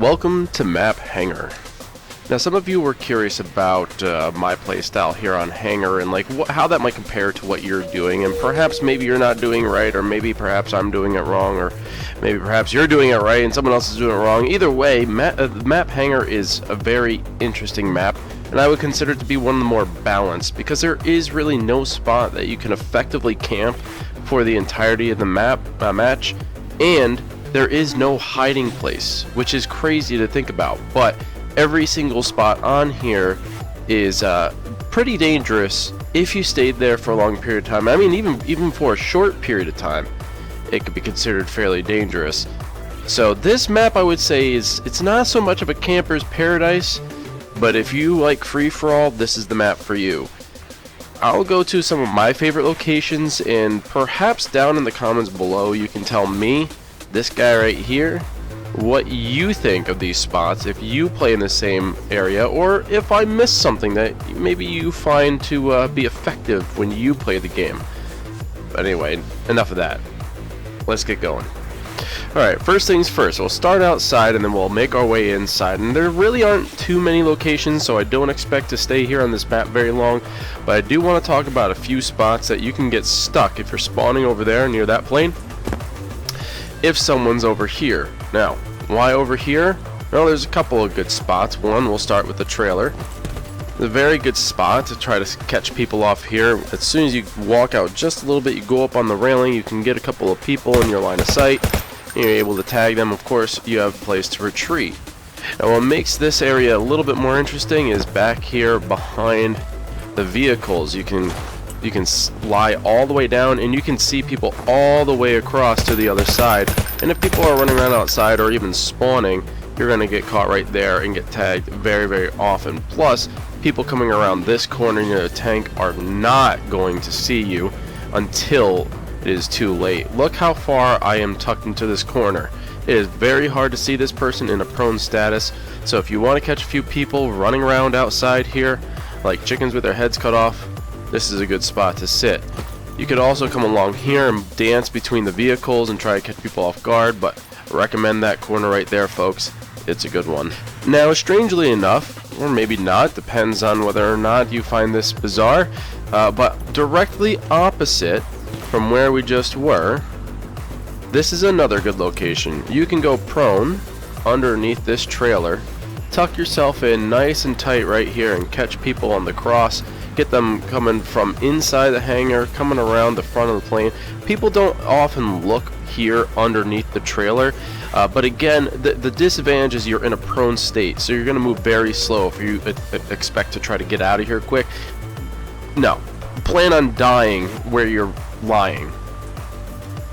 Welcome to Map Hangar. Now, some of you were curious about my playstyle here on Hangar and like how that might compare to what you're doing, and perhaps maybe you're not doing right, or maybe perhaps I'm doing it wrong, or maybe perhaps you're doing it right and someone else is doing it wrong. Either way, Map Hangar is a very interesting map, and I would consider it to be one of the more balanced because there is really no spot that you can effectively camp for the entirety of the match, and there is no hiding place, which is crazy to think about, but every single spot on here is pretty dangerous if you stayed there for a long period of time. I mean, even for a short period of time, it could be considered fairly dangerous. So this map, I would say, it's not so much of a camper's paradise, but if you like free-for-all, this is the map for you. I'll go to some of my favorite locations, and perhaps down in the comments below you can tell me, this guy right here, what you think of these spots if you play in the same area, or if I missed something that maybe you find to be effective when you play the game. But anyway, enough of that. Let's get going. Alright, first things first, we'll start outside and then we'll make our way inside. And there really aren't too many locations, so I don't expect to stay here on this map very long. But I do want to talk about a few spots that you can get stuck if you're spawning over there near that plane, if someone's over here. Now, why over here? Well, there's a couple of good spots. One, we'll start with the trailer. It's a very good spot to try to catch people off here. As soon as you walk out just a little bit, you go up on the railing, you can get a couple of people in your line of sight. You're able to tag them. Of course, you have a place to retreat. Now, what makes this area a little bit more interesting is back here behind the vehicles. You can lie all the way down and you can see people all the way across to the other side, and if people are running around outside or even spawning, you're going to get caught right there and get tagged very, very often. Plus, people coming around this corner near the tank are not going to see you until it is too late. Look how far I am tucked into this corner. It is very hard to see this person in a prone status, so if you want to catch a few people running around outside here like chickens with their heads cut off, this is a good spot to sit. You could also come along here and dance between the vehicles and try to catch people off guard, but I recommend that corner right there, folks. It's a good one. Now, strangely enough, or maybe not, depends on whether or not you find this bizarre, but directly opposite from where we just were, this is another good location. You can go prone underneath this trailer, tuck yourself in nice and tight right here and catch people on the cross. Get them coming from inside the hangar, coming around the front of the plane. People don't often look here underneath the trailer, but again, the disadvantage is you're in a prone state, so you're going to move very slow if you expect to try to get out of here quick. No, plan on dying where you're lying.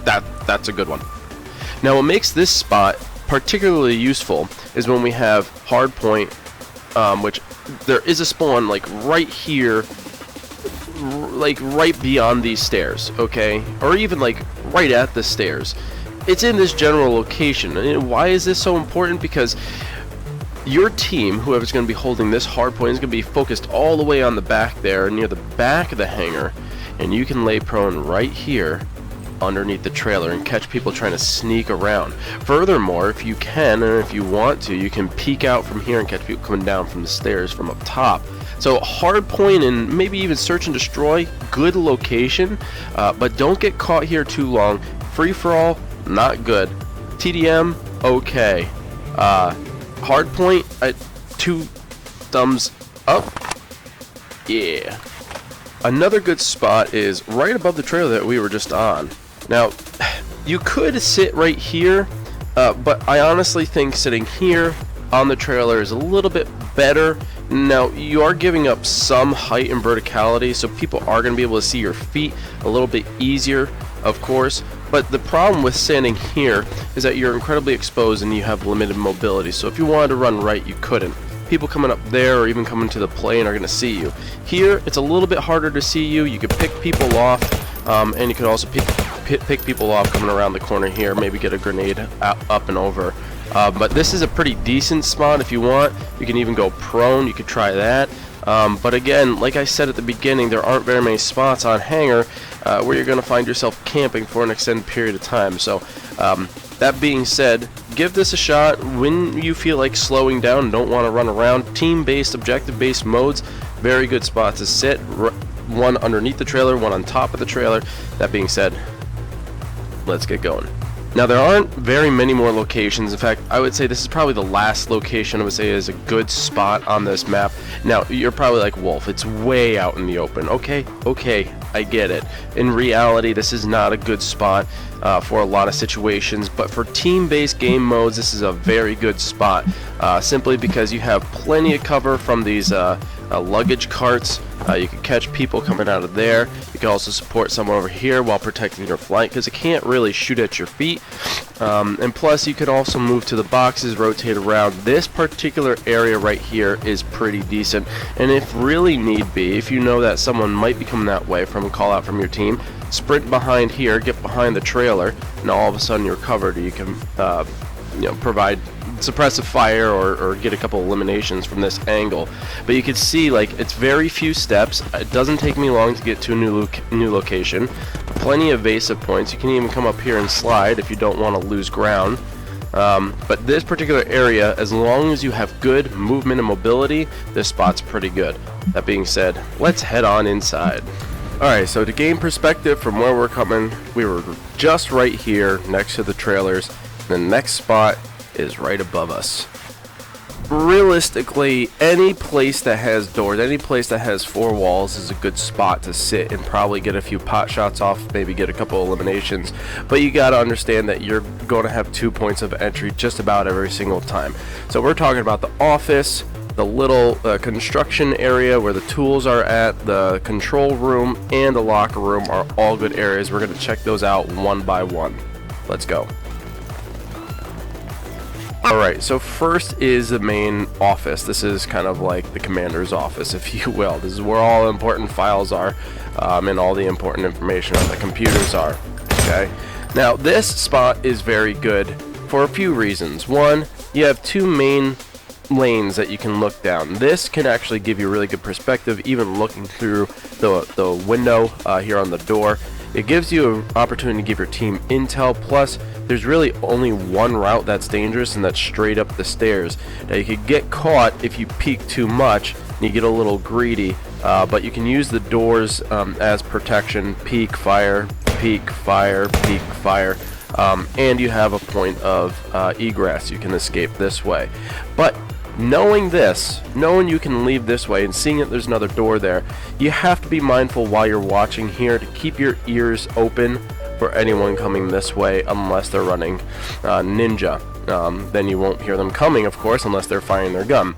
That's a good one. Now, what makes this spot particularly useful is when we have hard point, which there is a spawn like right here, like right beyond these stairs, okay, or even like right at the stairs. It's in this general location. And why is this so important? Because your team, whoever's going to be holding this hard point, is going to be focused all the way on the back there near the back of the hangar, and you can lay prone right here underneath the trailer and catch people trying to sneak around. Furthermore, if you can and if you want to, you can peek out from here and catch people coming down from the stairs from up top. So hard point and maybe even search and destroy, good location, but don't get caught here too long. Free for all, not good. TDM, okay. Hard point, 2 thumbs up. Yeah. Another good spot is right above the trailer that we were just on. Now, you could sit right here, but I honestly think sitting here on the trailer is a little bit better. Now, you are giving up some height and verticality, so people are going to be able to see your feet a little bit easier, of course. But the problem with standing here is that you're incredibly exposed and you have limited mobility. So if you wanted to run right, you couldn't. People coming up there or even coming to the plane are going to see you. Here, it's a little bit harder to see you. You can pick people off, and you can also pick people off coming around the corner here. Maybe get a grenade up and over. But this is a pretty decent spot if you want. You can even go prone. You could try that. But again, like I said at the beginning, there aren't very many spots on Hangar where you're going to find yourself camping for an extended period of time. So that being said, give this a shot when you feel like slowing down, don't want to run around. Team-based, objective-based modes, very good spot to sit. One underneath the trailer, one on top of the trailer. That being said, let's get going. Now, there aren't very many more locations. In fact, I would say this is probably the last location I would say is a good spot on this map. Now, you're probably like, Wolf, it's way out in the open. Okay, I get it. In reality, this is not a good spot for a lot of situations, but for team-based game modes, this is a very good spot, simply because you have plenty of cover from these luggage carts. You can catch people coming out of there. You can also support someone over here while protecting your flank, because it can't really shoot at your feet. And plus, you can also move to the boxes, rotate around. This particular area right here is pretty decent, and if really need be, if you know that someone might be coming that way from a call out from your team, sprint behind here, get behind the trailer, and all of a sudden you're covered. You can provide suppressive fire or get a couple eliminations from this angle. But you can see, like, it's very few steps. It doesn't take me long to get to a new location. Plenty of evasive points. You can even come up here and slide if you don't want to lose ground. But this particular area, as long as you have good movement and mobility, this spot's pretty good. That being said, let's head on inside. Alright, so to gain perspective from where we're coming, we were just right here next to the trailers. The next spot is right above us. Realistically, any place that has doors, any place that has four walls is a good spot to sit and probably get a few pot shots off, maybe get a couple eliminations. But you got to understand that you're going to have 2 points of entry just about every single time. So we're talking about the office, the little construction area where the tools are at, the control room, and the locker room are all good areas. We're going to check those out one by one. Let's go. Alright, so first is the main office. This is kind of like the commander's office, if you will. This is where all important files are, and all the important information on the computers are. Okay. Now, this spot is very good for a few reasons. One, you have two main lanes that you can look down. This can actually give you really good perspective, even looking through the window here on the door. It gives you an opportunity to give your team intel, plus there's really only one route that's dangerous, and that's straight up the stairs. Now, you could get caught if you peek too much and you get a little greedy, but you can use the doors as protection. Peek, fire, peek, fire, peek, fire, and you have a point of egress. You can escape this way. But knowing this, knowing you can leave this way and seeing that there's another door there, you have to be mindful while you're watching here to keep your ears open for anyone coming this way, unless they're running ninja. Then you won't hear them coming, of course, unless they're firing their gun.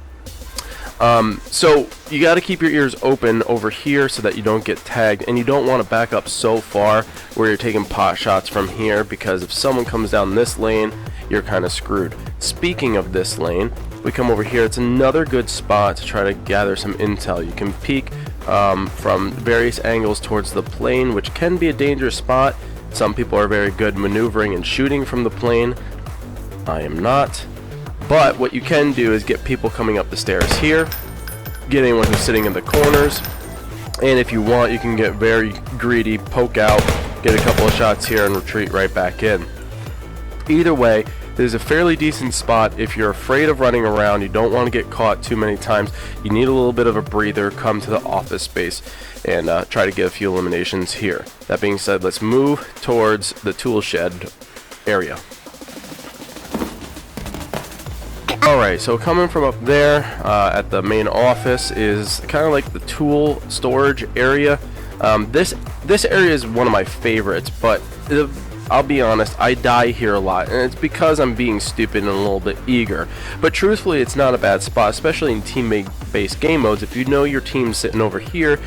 So you got to keep your ears open over here so that you don't get tagged, and you don't want to back up so far where you're taking pot shots from here, because if someone comes down this lane, you're kind of screwed. Speaking of this lane, we come over here. It's another good spot to try to gather some intel. You can peek from various angles towards the plane, which can be a dangerous spot. Some people are very good maneuvering and shooting from the plane. I am not. But what you can do is get people coming up the stairs here, get anyone who's sitting in the corners, and if you want, you can get very greedy, poke out, get a couple of shots here, and retreat right back in. Either way, this is a fairly decent spot. If you're afraid of running around, you don't want to get caught too many times, you need a little bit of a breather, come to the office space and try to get a few eliminations here. That being said, let's move towards the tool shed area. Alright, so coming from up there at the main office is kind of like the tool storage area. This area is one of my favorites, but I'll be honest, I die here a lot, and it's because I'm being stupid and a little bit eager. But truthfully, it's not a bad spot, especially in team-based game modes. If you know your team's sitting over here,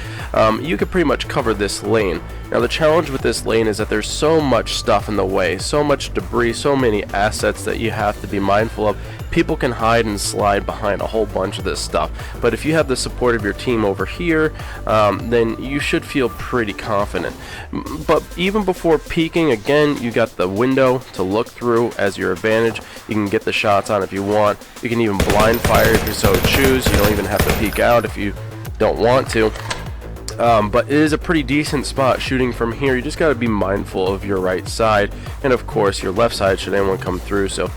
you could pretty much cover this lane. Now, the challenge with this lane is that there's so much stuff in the way, so much debris, so many assets that you have to be mindful of. People can hide and slide behind a whole bunch of this stuff, but if you have the support of your team over here, then you should feel pretty confident. But even before peeking, again, you got the window to look through as your advantage. You can get the shots on if you want. You can even blind fire if you so choose. You don't even have to peek out if you don't want to. But it is a pretty decent spot shooting from here. You just got to be mindful of your right side, and of course your left side should anyone come through, so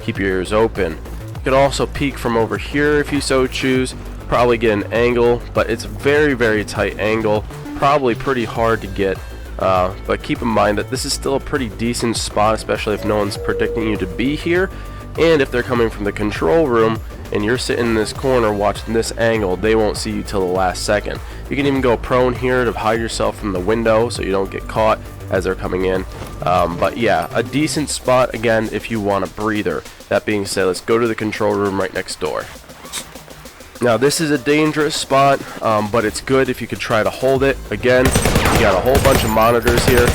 keep your ears open. You can also peek from over here if you so choose. Probably get an angle, but it's a very, very tight angle. Probably pretty hard to get. But keep in mind that this is still a pretty decent spot, especially if no one's predicting you to be here. And if they're coming from the control room and you're sitting in this corner watching this angle, they won't see you till the last second. You can even go prone here to hide yourself from the window so you don't get caught as they're coming in. But yeah, a decent spot again if you want a breather. That being said, let's go to the control room right next door. Now this is a dangerous spot, but it's good if you could try to hold it. Again, you got a whole bunch of monitors here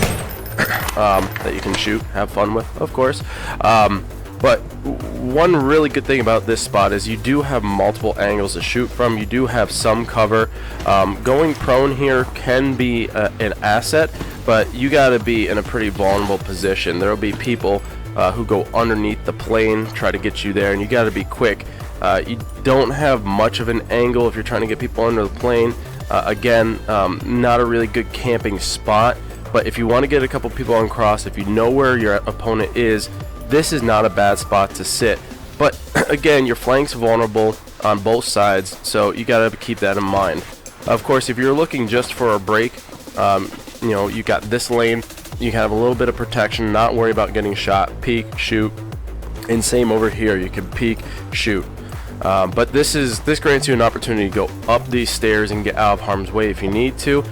that you can shoot, have fun with, of course. But one really good thing about this spot is you do have multiple angles to shoot from. You do have some cover. Going prone here can be an asset, but you got to be in a pretty vulnerable position. There will be people who go underneath the plane, try to get you there, and you got to be quick. You don't have much of an angle if you're trying to get people under the plane. Again, not a really good camping spot, but if you want to get a couple people on cross, if you know where your opponent is, this is not a bad spot to sit. But again, your flank's vulnerable on both sides, so you gotta keep that in mind. Of course, if you're looking just for a break, you know, you got this lane, you can have a little bit of protection, not worry about getting shot, peek, shoot, and same over here, you can peek, shoot. But this grants you an opportunity to go up these stairs and get out of harm's way if you need to.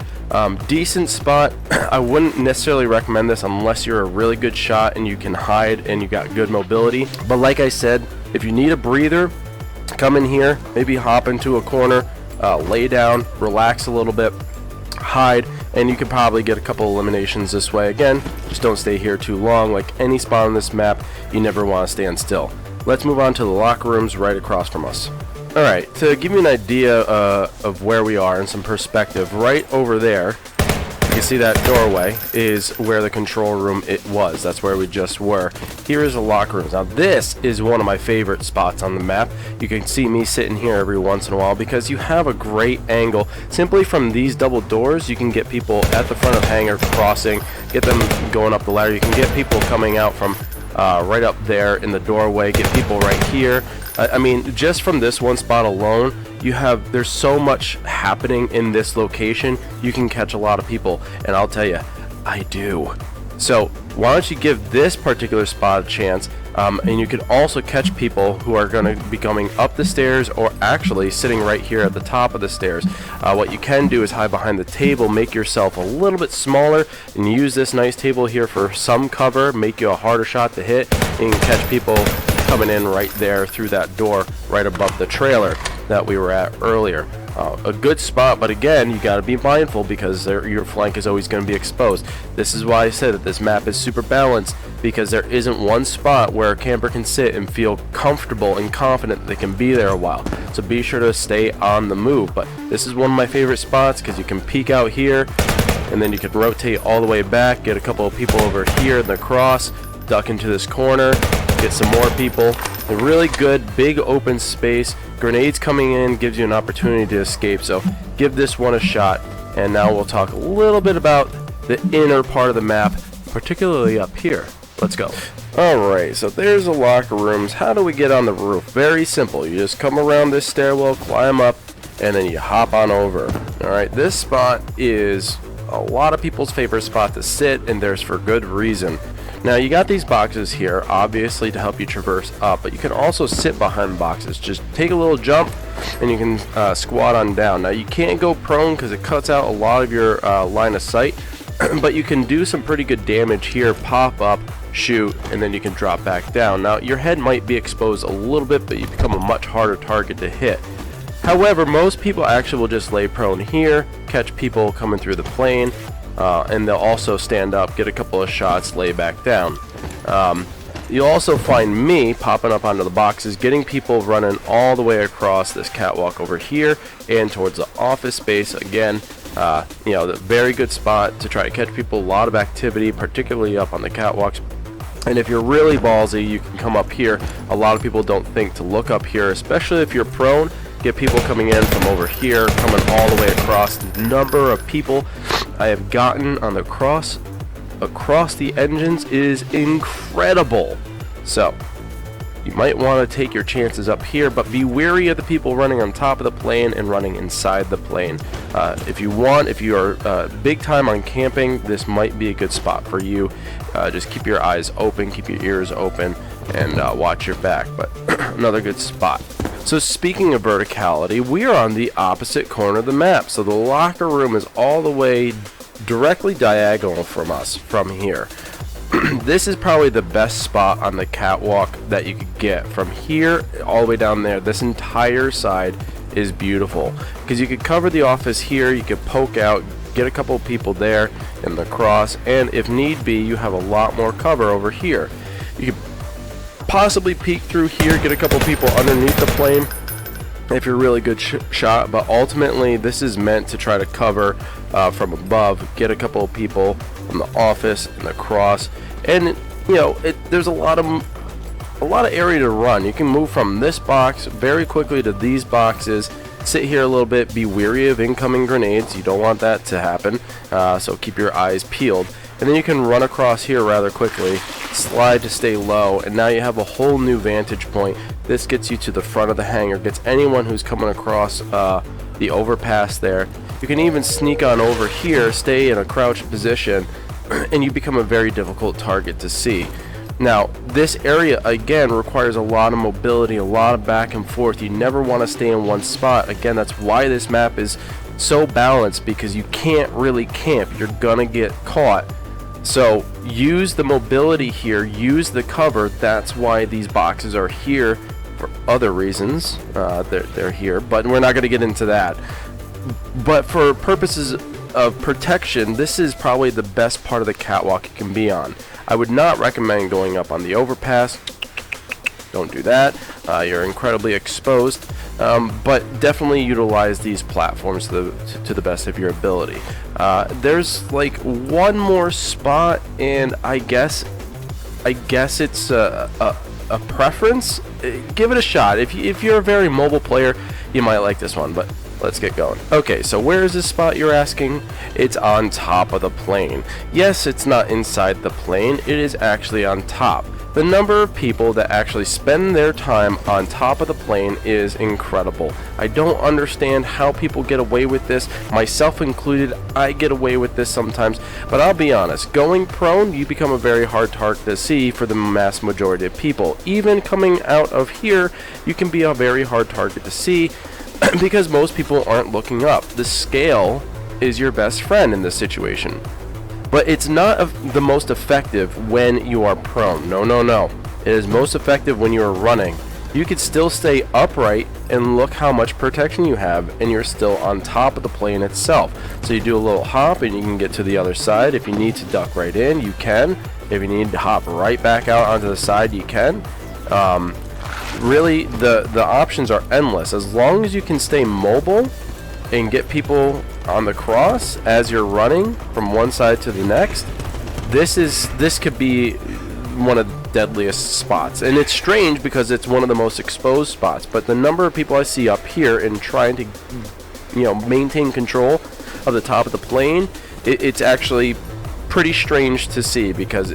Decent spot. I wouldn't necessarily recommend this unless you're a really good shot and you can hide and you got good mobility. But like I said, if you need a breather, come in here, maybe hop into a corner, lay down, relax a little bit, hide, and you can probably get a couple eliminations this way. Again, just don't stay here too long. Like any spot on this map, you never want to stand still. Let's move on to the locker rooms right across from us. Alright, to give you an idea of where we are and some perspective, right over there, you can see that doorway is where the control room was. That's where we just were. Here is the locker rooms. Now this is one of my favorite spots on the map. You can see me sitting here every once in a while because you have a great angle. Simply from these double doors, you can get people at the front of hangar crossing, get them going up the ladder. You can get people coming out from right up there in the doorway, get people right here. I mean, just from this one spot alone, there's so much happening in this location, you can catch a lot of people, and I'll tell you, I do. So why don't you give this particular spot a chance, and you can also catch people who are going to be coming up the stairs or actually sitting right here at the top of the stairs. What you can do is hide behind the table, make yourself a little bit smaller, and use this nice table here for some cover, make you a harder shot to hit, and you can catch people coming in right there through that door right above the trailer that we were at earlier. A good spot, but again, you got to be mindful because your flank is always going to be exposed. This is why I said that this map is super balanced, because there isn't one spot where a camper can sit and feel comfortable and confident that they can be there a while. So be sure to stay on the move. But this is one of my favorite spots because you can peek out here and then you can rotate all the way back, get a couple of people over here in the cross, duck into this corner, get some more people. A really good big open space. Grenades coming in gives you an opportunity to escape, so give this one a shot. And now we'll talk a little bit about the inner part of the map, particularly up here. Let's go. Alright, so there's the locker rooms. How do we get on the roof? Very simple. You just come around this stairwell, climb up, and then you hop on over. Alright, this spot is a lot of people's favorite spot to sit, and there's for good reason. Now you got these boxes here, obviously to help you traverse up, but you can also sit behind boxes. Just take a little jump and you can squat on down. Now you can't go prone because it cuts out a lot of your line of sight, but you can do some pretty good damage here. Pop up, shoot, and then you can drop back down. Now your head might be exposed a little bit, but you become a much harder target to hit. However, most people actually will just lay prone here, catch people coming through the plane, and they'll also stand up, get a couple of shots, lay back down. You'll also find me popping up onto the boxes, getting people running all the way across this catwalk over here and towards the office space. Again, you know, the very good spot to try to catch people. A lot of activity, particularly up on the catwalks. And if you're really ballsy, you can come up here. A lot of people don't think to look up here, especially if you're prone. Get people coming in from over here, coming all the way across. The number of people I have gotten on the across the engines is incredible. So you might want to take your chances up here, but be wary of the people running on top of the plane and running inside the plane. If you are big time on camping, this might be a good spot for you. Just keep your eyes open, keep your ears open, and watch your back, but another good spot. So speaking of verticality, we are on the opposite corner of the map. So the locker room is all the way directly diagonal from us from here. This is probably the best spot on the catwalk that you could get. From here all the way down there, this entire side is beautiful because you could cover the office here, you could poke out, get a couple of people there in the cross, and if need be, you have a lot more cover over here. You could possibly peek through here, get a couple of people underneath the plane if you're a really good shot, but ultimately this is meant to try to cover from above, get a couple of people from the office and the cross, and you know there's a lot of area to run. You can move from this box very quickly to these boxes, sit here a little bit, be wary of incoming grenades, you don't want that to happen, so keep your eyes peeled, and then you can run across here rather quickly, slide to stay low, and now you have a whole new vantage point. This gets you to the front of the hangar, gets anyone who's coming across the overpass there. You can even sneak on over here, stay in a crouched position, and you become a very difficult target to see. Now this area again requires a lot of mobility, a lot of back and forth. You never want to stay in one spot. Again, that's why this map is so balanced, because you can't really camp, you're gonna get caught. So use the mobility here, use the cover. That's why these boxes are here for other reasons. They're here, but we're not going to get into that. But for purposes of protection, this is probably the best part of the catwalk you can be on. I would not recommend going up on the overpass. Don't do that. You're incredibly exposed. But definitely utilize these platforms to the best of your ability. There's like one more spot, and I guess it's a preference. Give it a shot. If you're a very mobile player, you might like this one, but let's get going. Okay, so where is this spot, you're asking? It's on top of the plane. Yes, it's not inside the plane, it is actually on top. The number of people that actually spend their time on top of the plane is incredible. I don't understand how people get away with this, myself included. I get away with this sometimes, but I'll be honest, going prone, you become a very hard target to see for the mass majority of people. Even coming out of here, you can be a very hard target to see because most people aren't looking up. The scale is your best friend in this situation. But it's not the most effective when you are prone. No. It is most effective when you are running. You could still stay upright and look how much protection you have, and you're still on top of the plane itself. So you do a little hop and you can get to the other side. If you need to duck right in, you can. If you need to hop right back out onto the side, you can. Really, the options are endless. As long as you can stay mobile and get people on the cross as you're running from one side to the next, this could be one of the deadliest spots. And it's strange because it's one of the most exposed spots, but the number of people I see up here and trying to maintain control of the top of the plane, it's actually pretty strange to see because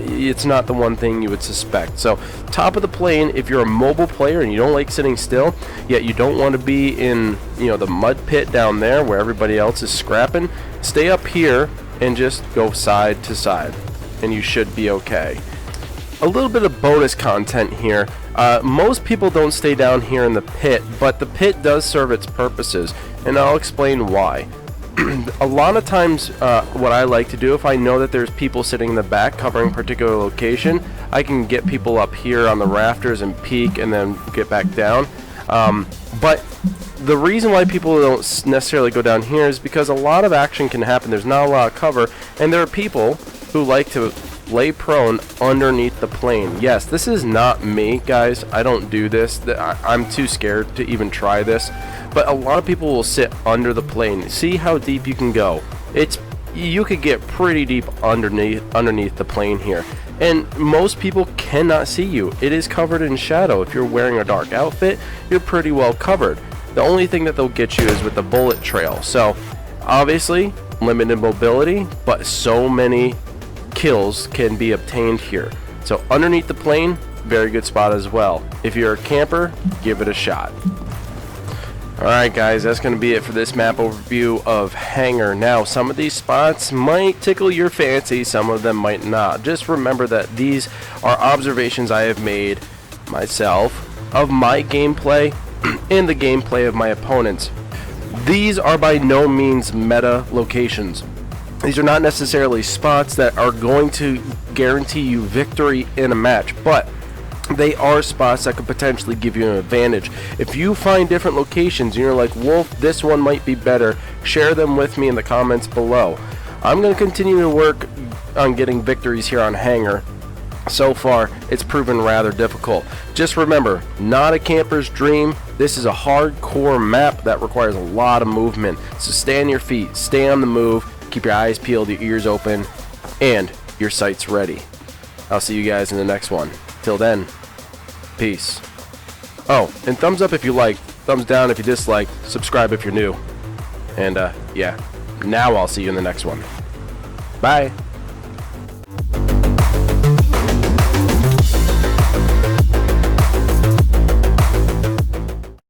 it's not the one thing you would suspect. So top of the plane, if you're a mobile player and you don't like sitting still, yet you don't want to be in the mud pit down there where everybody else is scrapping, stay up here and just go side to side and you should be okay. A little bit of bonus content here. Most people don't stay down here in the pit, but the pit does serve its purposes, and I'll explain why. A lot of times what I like to do, if I know that there's people sitting in the back covering a particular location, I can get people up here on the rafters and peek and then get back down. But the reason why people don't necessarily go down here is because a lot of action can happen. There's not a lot of cover, and there are people who like to lay prone underneath the plane. Yes, this is not me, guys. I don't do this. I'm too scared to even try this. But a lot of people will sit under the plane. See how deep you can go. You could get pretty deep underneath the plane here. And most people cannot see you. It is covered in shadow. If you're wearing a dark outfit, you're pretty well covered. The only thing that they'll get you is with the bullet trail. So obviously limited mobility, but so many kills can be obtained here. So underneath the plane, very good spot as well. If you're a camper, give it a shot. Alright guys, that's going to be it for this map overview of Hangar. Now, some of these spots might tickle your fancy, some of them might not. Just remember that these are observations I have made myself of my gameplay and the gameplay of my opponents. These are by no means meta locations. These are not necessarily spots that are going to guarantee you victory in a match, but they are spots that could potentially give you an advantage. If you find different locations and you're like, Wolf, this one might be better, share them with me in the comments below. I'm going to continue to work on getting victories here on Hangar. So far, it's proven rather difficult. Just remember, not a camper's dream. This is a hardcore map that requires a lot of movement. So stay on your feet, stay on the move, keep your eyes peeled, your ears open, and your sights ready. I'll see you guys in the next one. Till then, peace. Oh, and thumbs up if you like, thumbs down if you dislike, subscribe if you're new. And yeah, now I'll see you in the next one. Bye.